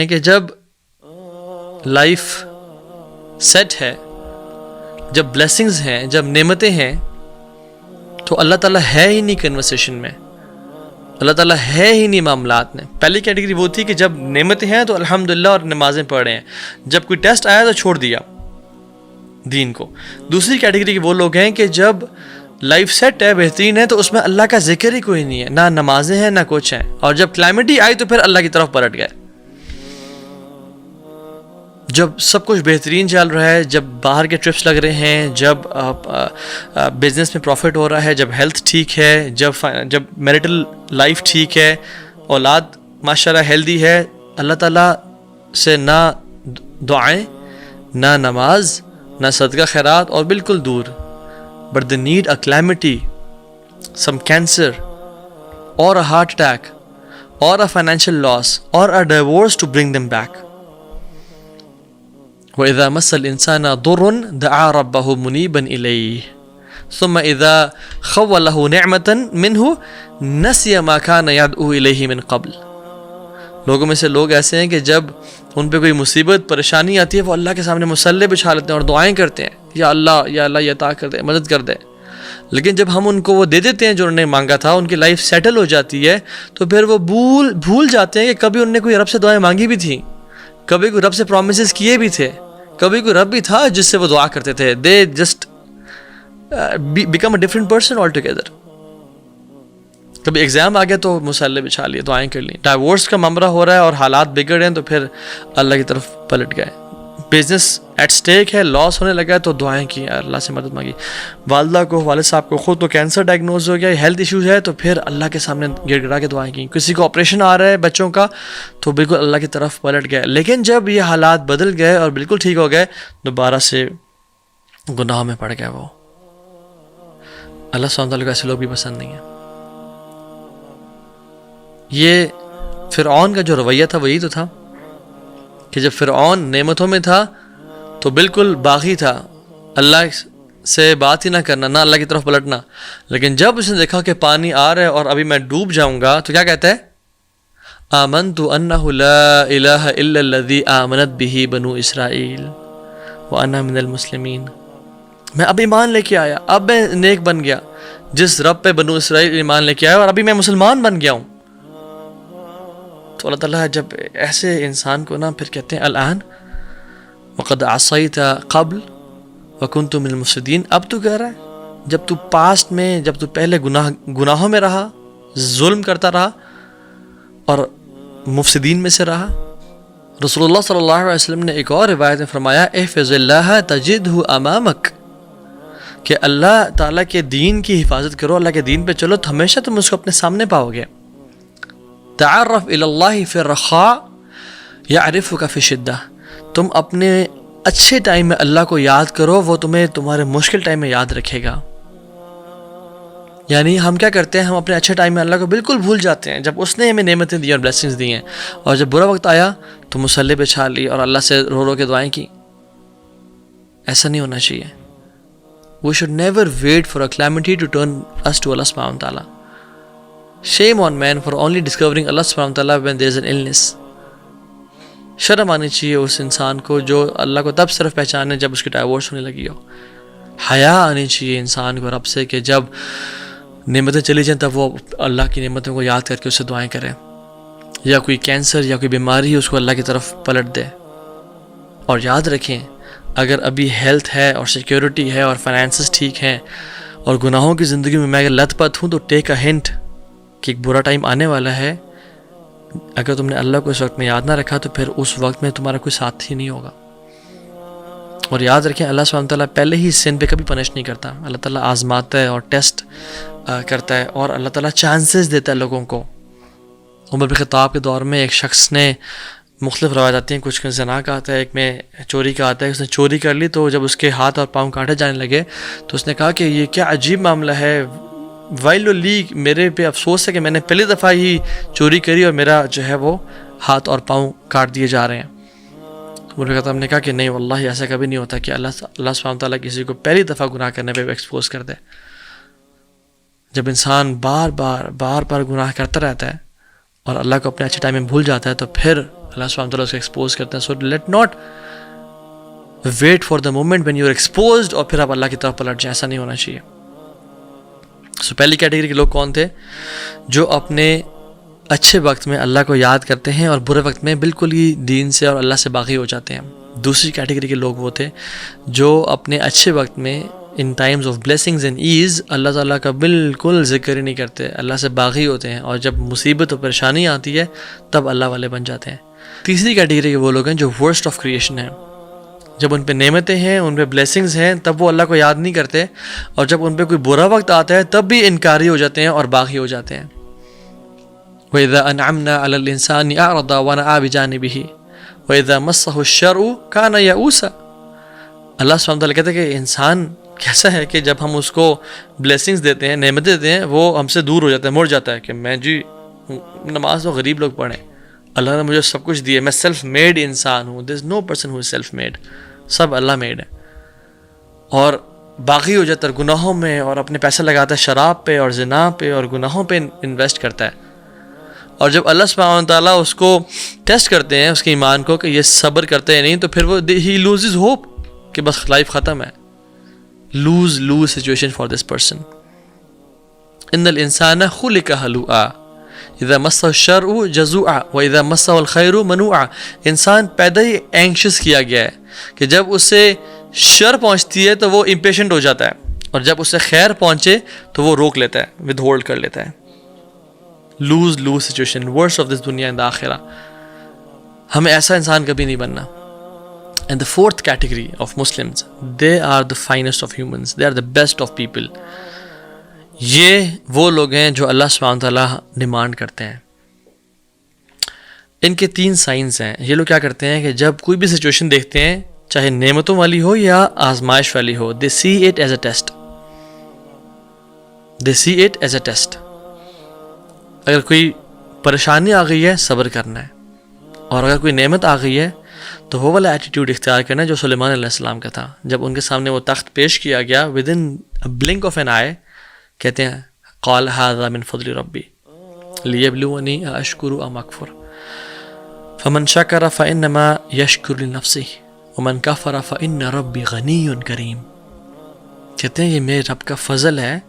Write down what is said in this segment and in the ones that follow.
کہ جب life set ہے، جب بلیسنگز ہیں، جب نعمتیں ہیں، تو اللہ تعالیٰ ہے ہی نہیں کنورسیشن میں، اللہ تعالیٰ ہے ہی نہیں معاملات میں. پہلی کیٹیگری وہ تھی کہ جب نعمتیں ہیں تو الحمدللہ اور نمازیں پڑھ رہے ہیں، جب کوئی ٹیسٹ آیا تو چھوڑ دیا دین کو. دوسری کیٹیگری کے وہ لوگ ہیں کہ جب لائف سیٹ ہے، بہترین ہے، تو اس میں اللہ کا ذکر ہی کوئی نہیں ہے، نہ نمازیں ہیں نہ کچھ ہیں، اور جب کلائمیٹی آئی تو پھر اللہ کی طرف پلٹ گئے. جب سب کچھ بہترین چل رہا ہے، جب باہر کے ٹرپس لگ رہے ہیں، جب بزنس میں پروفٹ ہو رہا ہے، جب ہیلتھ ٹھیک ہے، جب میرٹل لائف ٹھیک ہے، اولاد ماشاءاللہ ہیلدی ہے، اللہ تعالیٰ سے نہ دعائیں، نہ نماز، نہ صدقہ خیرات، اور بالکل دور. But they need a calamity, some cancer or a heart attack or a financial loss or a divorce to bring them back. وَإِذَا مَسَّ الْإِنسَانَ ضُرٌّ دَعَا رَبَّهُ مُنِيبًا إِلَيْهِ ثُمَّ إِذَا خَوَّلَهُ نِعْمَةً مِّنْهُ نَسِيَ مَا كَانَ يَدْعُو إِلَيْهِ مِنْ قَبْلِ. لوگوں میں سے لوگ ایسے ہیں کہ جب ان پہ کوئی مصیبت پریشانی آتی ہے، وہ اللہ کے سامنے مصلی بچھا لیتے ہیں اور دعائیں کرتے ہیں، یا اللہ یہ عطا کر دے، مدد کر دے. لیکن جب ہم ان کو وہ دے دیتے ہیں جو انہوں نے مانگا تھا، ان کی لائف سیٹل ہو جاتی ہے، تو پھر وہ بھول جاتے ہیں کہ کبھی انہوں نے کوئی رب سے دعائیں مانگی بھی تھیں، کبھی کوئی رب سے پرومسز کیے بھی تھے، کبھی کوئی رب بھی تھا جس سے وہ دعا کرتے تھے. They just become a different person all together. کبھی ایگزام آ گیا تو مصلی بچھا لیے، دعائیں کر لیں. ڈائیورس کا معاملہ ہو رہا ہے اور حالات بگڑ ہیں تو پھر اللہ کی طرف پلٹ گئے. بزنس ایٹ سٹیک ہے، لاس ہونے لگا ہے تو دعائیں کی، اللہ سے مدد مانگی. والدہ کو، والد صاحب کو خود کو کینسر ڈائگنوز ہو گیا، ہیلتھ ایشوز ہے، تو پھر اللہ کے سامنے گر گڑا کے دعائیں کی. کسی کو آپریشن آ رہا ہے بچوں کا تو بالکل اللہ کی طرف پلٹ گئے. لیکن جب یہ حالات بدل گئے اور بالکل ٹھیک ہو گئے، دوبارہ سے گناہوں میں پڑ گئے. وہ اللہ سبحانہ وتعالیٰ کو ایسے لوگ بھی پسند نہیں ہیں. یہ فرعون کا جو رویہ تھا وہی تو تھا کہ جب فرعون نعمتوں میں تھا تو بالکل باغی تھا، اللہ سے بات ہی نہ کرنا، نہ اللہ کی طرف پلٹنا. لیکن جب اس نے دیکھا کہ پانی آ رہا ہے اور ابھی میں ڈوب جاؤں گا، تو کیا کہتا ہے؟ آمنت انہ لا الہ الا الذی آمنت بہ بنو اسرائیل وانا من المسلمین. میں اب ایمان لے کے آیا، اب میں نیک بن گیا، جس رب پہ بنو اسرائیل ایمان لے کے آیا، اور ابھی میں مسلمان بن گیا ہوں. تو اللہ تعالیٰ جب ایسے انسان کو نا پھر کہتے ہیں الآن وقد عصیت قبل وکنت من المفسدین. اب تو کہہ رہا ہے جب تو پاسٹ میں، جب تو پہلے گناہوں میں رہا، ظلم کرتا رہا اور مفسدین میں سے رہا. رسول اللہ صلی اللہ علیہ وسلم نے ایک اور روایت میں فرمایا احفظ اللہ تجدہ امامک، کہ اللہ تعالیٰ کے دین کی حفاظت کرو، اللہ کے دین پہ چلو تو ہمیشہ تم اس کو اپنے سامنے پاؤ گے. تعرف الی اللہ فی الرخاء یعرفک فی الشدہ. تم اپنے اچھے ٹائم میں اللہ کو یاد کرو، وہ تمہیں تمہارے مشکل ٹائم میں یاد رکھے گا. یعنی ہم کیا کرتے ہیں، ہم اپنے اچھے ٹائم میں اللہ کو بالکل بھول جاتے ہیں جب اس نے ہمیں نعمتیں دی اور بلیسنگز دی ہیں، اور جب برا وقت آیا تو مصلی بچھا لی اور اللہ سے رو رو کے دعائیں کی. ایسا نہیں ہونا چاہیے. We should never wait for a calamity to turn us to Allah subhanahu wa ta'ala. Shame on man for only discovering Allah subhanahu wa ta'ala when there is an illness. شرم آنی چاہیے اس انسان کو جو اللہ کو تب صرف پہچانے جب اس کی ڈائیورس ہونے لگی ہو. حیا آنی چاہیے انسان کو رب سے کہ جب نعمتیں چلی جائیں تب وہ اللہ کی نعمتوں کو یاد کر کے اس سے دعائیں کرے. یا کوئی کینسر یا کوئی بیماری اس کو اللہ کی طرف پلٹ دے. اور یاد رکھیں اگر ابھی ہیلتھ ہے اور سیکیورٹی ہے اور فائنینسز ٹھیک ہیں اور گناہوں کی زندگی میں اگر لت پت ہوں، تو ٹیک اے ہنٹ کہ ایک برا ٹائم آنے والا ہے. اگر تم نے اللہ کو اس وقت میں یاد نہ رکھا تو پھر اس وقت میں تمہارا کوئی ساتھ ہی نہیں ہوگا. اور یاد رکھیں اللہ سبحانہ تعالیٰ پہلے ہی سن پہ کبھی پنش نہیں کرتا. اللہ تعالیٰ آزماتا ہے اور ٹیسٹ کرتا ہے، اور اللہ تعالیٰ چانسز دیتا ہے لوگوں کو. عمر بن خطاب کے دور میں ایک شخص نے، مختلف روایت آتی ہیں، کچھ زنا کا آتا ہے، ایک میں چوری کا آتا ہے. اس نے چوری کر لی تو جب اس کے ہاتھ اور پاؤں کاٹے جانے لگے تو اس نے کہا کہ یہ کیا عجیب معاملہ ہے، ویل لی، میرے پہ افسوس ہے کہ میں نے پہلی دفعہ ہی چوری کری اور میرا جو ہے وہ ہاتھ اور پاؤں کاٹ دیے جا رہے ہیں. عمر بن خطاب نے کہا کہ نہیں واللہ ایسا کبھی نہیں ہوتا کہ اللہ سبحانہ تعالیٰ کسی کو پہلی دفعہ گناہ کرنے پہ ایکسپوز کر دے. جب انسان بار بار گناہ کرتا رہتا ہے اور اللہ کو اپنے اچھے ٹائم میں بھول جاتا ہے تو پھر اللہ سبحانہ وتعالیٰ اس کو ایکسپوز کرتے ہیں. So let not wait for the moment when you are exposed اور پھر آپ اللہ کی طرف پلٹ جائیں. ایسا نہیں ہونا چاہیے. سو پہلی کیٹیگری کے لوگ کون تھے؟ جو اپنے اچھے وقت میں اللہ کو یاد کرتے ہیں اور برے وقت میں بالکل ہی دین سے اور اللہ سے باغی ہو جاتے ہیں. دوسری کیٹیگری کے لوگ وہ تھے جو اپنے اچھے وقت میں in times of blessings and as Allah تعالیٰ کا بالکل ذکر ہی نہیں کرتے, اللہ سے باغی ہوتے ہیں, اور جب مصیبت اور پریشانی آتی ہے تب اللہ والے بن جاتے ہیں. تیسری کیٹیگری کے وہ لوگ ہیں جو ورسٹ آف کریشن ہیں. جب ان پہ نعمتیں ہیں, ان پہ بلیسنگز ہیں, تب وہ اللہ کو یاد نہیں کرتے, اور جب ان پہ کوئی برا وقت آتا ہے تب بھی انکاری ہو جاتے ہیں اور باغی ہو جاتے ہیں. وَإِذَا أَنْعَمْنَا عَلَى الْإِنسَانِ أَعْرَضَ وَنَأَىٰ بِجَانِبِهِ وَإِذَا مَسَّهُ الشَّرُّ كَانَ يَئُوسًا. اللہ سبحانہ وتعالیٰ کہتے ہیں کہ انسان کیسا ہے کہ جب ہم اس کو بلیسنگز دیتے ہیں, نعمتیں دیتے ہیں, وہ ہم سے دور ہو جاتا ہے, مڑ جاتا ہے کہ میں جی نماز تو غریب لوگ پڑھیں, اللہ نے مجھے سب کچھ دیا, میں سیلف میڈ انسان ہوں. There is no person who is self made, سب اللہ میڈ ہے. اور باغی ہو جاتا ہے گناہوں میں, اور اپنے پیسے لگاتا ہے شراب پہ اور زنا پہ اور گناہوں پہ انویسٹ کرتا ہے. اور جب اللہ سبحانہ تعالیٰ اس کو ٹیسٹ کرتے ہیں اس کے ایمان کو کہ یہ صبر کرتے ہیں نہیں, تو پھر وہ ہی لوزز ہوپ کہ بس لائف ختم ہے. Lose situation for this person. ان الانسان خلق ہلوعا اذا مسہ الشر جزوعا واذا مسہ الخیر منوعا. انسان پیدا ہی اینکشس کیا گیا ہے کہ جب اسے شر پہنچتی ہے تو وہ امپیشنٹ ہو جاتا ہے, اور جب اسے خیر پہنچے تو وہ روک لیتا ہے, ود ہولڈ کر لیتا ہے. Lose situation, worst of this دنیا اینڈ آخرہ. ہمیں ایسا انسان کبھی نہیں بننا. And the fourth category of Muslims, they are the finest of humans, they are the best of people. یہ وہ لوگ ہیں جو اللہ سبحانہ وتعالیٰ ڈیمانڈ کرتے ہیں. ان کے 3 سائنس ہیں. یہ لوگ کیا کرتے ہیں کہ جب کوئی بھی سچویشن دیکھتے ہیں, چاہے نعمتوں والی ہو یا آزمائش والی ہو, they see it as a test. They see it as a test. اگر کوئی پریشانی آ گئی ہے صبر کرنا ہے, اور اگر کوئی نعمت آ گئی ہے تو وہ والا ایٹیٹیوڈ اختیار کرنا ہے جو سلیمان علیہ السلام کا تھا. جب ان کے سامنے وہ تخت پیش کیا گیا, ودن بلنک آف این آئی کہتے ہیں قال ھذا من فضل ربی لیبلونی اشکر ام اکفر فمن شکر فانما یشکر لنفسہ ومن کفر فان ربی غنی کریم. کہتے ہیں یہ میرے رب کا فضل ہے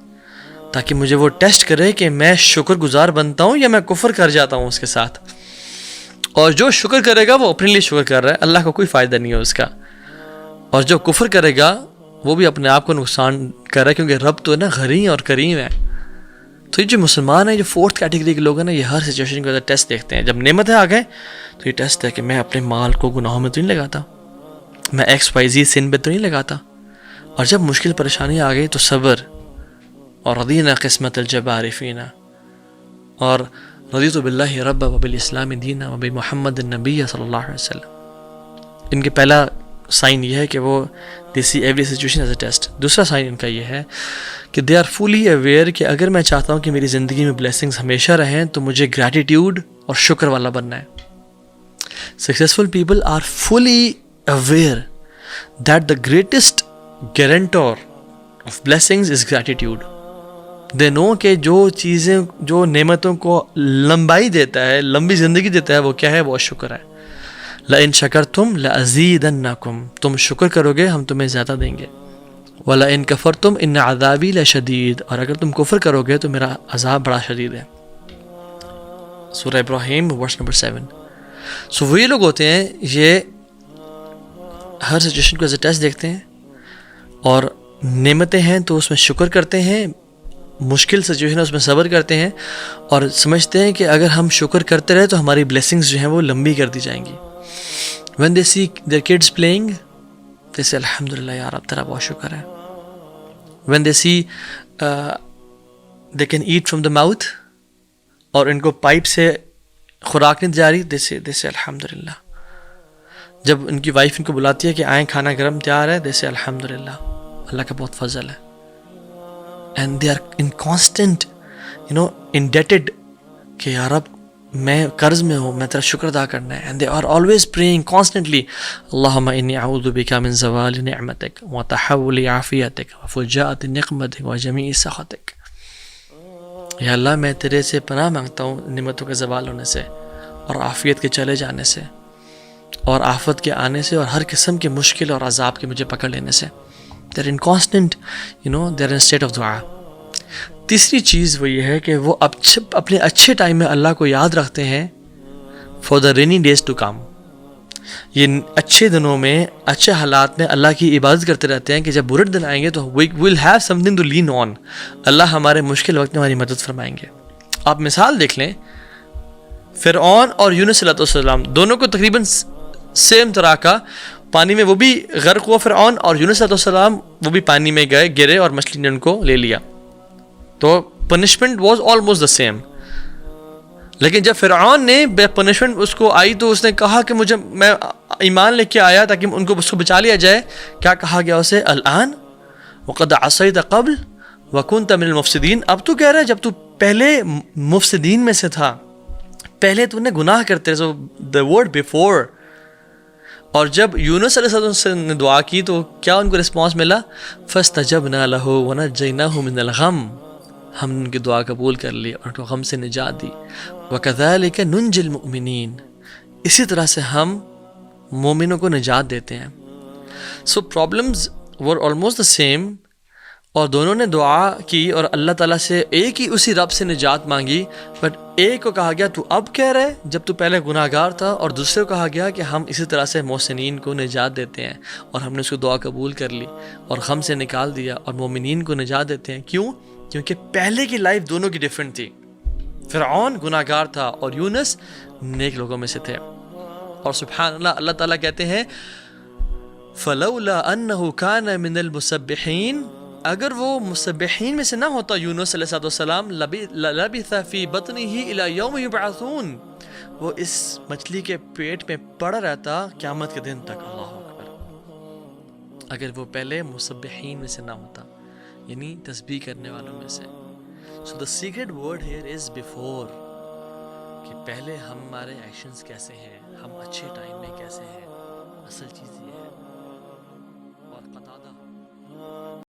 تاکہ مجھے وہ ٹیسٹ کرے کہ میں شکر گزار بنتا ہوں یا میں کفر کر جاتا ہوں اس کے ساتھ. اور جو شکر کرے گا وہ اپنے لیے شکر کر رہا ہے, اللہ کو کوئی فائدہ نہیں ہے اس کا. اور جو کفر کرے گا وہ بھی اپنے آپ کو نقصان کر رہا ہے, کیونکہ رب تو ہے نا غنی اور کریم ہے. تو یہ جو مسلمان ہیں, جو 4th کیٹیگری کے لوگ ہیں نا, یہ ہر سچویشن کے اندر ٹیسٹ دیکھتے ہیں. جب نعمتیں آ گئے تو یہ ٹیسٹ ہے کہ میں اپنے مال کو گناہوں میں تو نہیں لگاتا, میں XYZ سن پہ تو نہیں لگاتا. اور جب مشکل پریشانی آ گئی تو صبر, اور رضینا قسمت الجبار فینا, اور رضیت باللہ رب وبالاسلام دینا وبمحمد النبی صلی اللہ علیہ وسلم. ان کے پہلا سائن یہ ہے کہ وہ they see every situation as a test. دوسرا سائن ان کا یہ ہے کہ they are fully aware کہ اگر میں چاہتا ہوں کہ میری زندگی میں بلیسنگز ہمیشہ رہیں تو مجھے گریٹیٹیوڈ اور شکر والا بننا ہے. Successful people are fully aware that the greatest guarantor of blessings is gratitude. They know کہ جو چیزیں, جو نعمتوں کو لمبائی دیتا ہے, لمبی زندگی دیتا ہے, وہ کیا ہے؟ وہ شکر ہے. لَإِن شَكَرْتُمْ لَأَزِيدَنَّكُمْ, تم شکر کرو گے ہم تمہیں زیادہ دیں گے. وَلَإِن كَفَرْتُمْ إِنَّ عَذَابِي لَشَدِيدٌ, اور اگر تم کفر کرو گے تو میرا عذاب بڑا شدید ہے. سورہ ابراہیم ورس نمبر 7. سو وہ یہ لوگ ہوتے ہیں, یہ ہر سچویشن کو ایز اے ٹیسٹ دیکھتے ہیں, اور نعمتیں ہیں تو اس میں شکر کرتے ہیں, مشکل سچویشن ہے اس میں صبر کرتے ہیں, اور سمجھتے ہیں کہ اگر ہم شکر کرتے رہے تو ہماری بلیسنگز جو ہیں وہ لمبی کر دی جائیں گی. when they see their kids playing they say الحمدللہ یار اب تیرا بہت شکر ہے. when they see they can eat from the mouth, اور ان کو پائپ سے خوراک نہیں جا رہی, they say الحمدللہ. جب ان کی وائف ان کو بلاتی ہے کہ آئیں کھانا گرم تیار ہے, they say الحمدللہ, اللہ کا بہت فضل ہے. and they are in constant indebted کہ یا رب میں قرض میں ہوں, میں تیرا شکر ادا کرنا ہے. and they are always praying constantly اللہم انی اعوذ بک من زوال نعمتک وتحول عافیتک وفجاءۃ نقمتک وجمیع سخطک. یا اللہ میں تیرے سے پناہ مانگتا ہوں نعمتوں کے زوال ہونے سے اور عافیت کے چلے جانے سے اور آفت کے آنے سے اور ہر قسم کے مشکل اور عذاب کے مجھے پکڑ لینے سے. they're in constant, they're in state of دعا. تیسری چیز وہ یہ ہے کہ وہ اپنے اچھے ٹائم میں اللہ کو یاد رکھتے ہیں for the rainy days to come. یہ اچھے دنوں میں اچھے حالات میں اللہ کی عبادت کرتے رہتے ہیں کہ جب برے دن آئیں گے تو we will have something to lean on. اللہ ہمارے مشکل وقت میں ہماری مدد فرمائیں گے. آپ مثال دیکھ لیں, فرعون اور یونس علیہ السلام دونوں کو تقریباً سیم طرح کا پانی میں, وہ بھی غرق ہوا فرعون, اور یونس علیہ السلام وہ بھی پانی میں گرے اور مچھلی نے ان کو لے لیا. تو punishment was almost the same. لیکن جب فرعون نے پنشمنٹ اس کو آئی تو اس نے کہا کہ میں ایمان لے کے آیا تاکہ ان کو اس کو بچا لیا جائے. کیا کہا گیا اسے؟ الآن وقد عصیت قبل وکنت من المفسدین. اب تو کہہ رہا ہے جب تو پہلے مفسدین میں سے تھا, پہلے تو نے گناہ کرتے. سو دا ورڈ بیفور. اور جب یونس علیہ السلام نے دعا کی تو کیا ان کو رسپانس ملا؟ فاستجبنا له ونجیناہ من الغم. ہم نے ان کی دعا قبول کر لی اور ان کو غم سے نجات دی. وَكَذَلِكَ نُنْجِي الْمُؤْمِنِينَ. اسی طرح سے ہم مومنوں کو نجات دیتے ہیں. سو problems were almost the same, اور دونوں نے دعا کی اور اللہ تعالیٰ سے ایک ہی اسی رب سے نجات مانگی. بٹ ایک کو کہا گیا تو اب کہہ رہے جب تو پہلے گناہ گار تھا, اور دوسرے کو کہا گیا کہ ہم اسی طرح سے محسنین کو نجات دیتے ہیں, اور ہم نے اس کو دعا قبول کر لی اور غم سے نکال دیا, اور مومنین کو نجات دیتے ہیں. کیوں؟ کیونکہ پہلے کی لائف دونوں کی ڈیفرنٹ تھی. فرعون گناہ گار تھا اور یونس نیک لوگوں میں سے تھے. اور سبحان اللہ, اللہ تعالیٰ کہتے ہیں فَلَوْلَا أَنَّهُ كَانَ مِنَ الْمُسَبِّحِينَ. اگر وہ مسبحین میں سے نہ ہوتا یونس علیہ السلام, لَبِثَ فِي بَطْنِهِ إِلَى يَوْمِ يُبْعَثُونَ. وہ اس مچھلی کے پیٹ میں پڑا رہتا قیامت کے دن تک. اللہ اکبر. اگر وہ پہلے مسبحین میں سے نہ ہوتا, یعنی تسبیح کرنے والوں میں سے. So the secret word here is before. کہ پہلے ہمارے ایکشنز کیسے ہیں, ہم اچھے ٹائم میں کیسے ہیں. اصل چیز یہ ہے.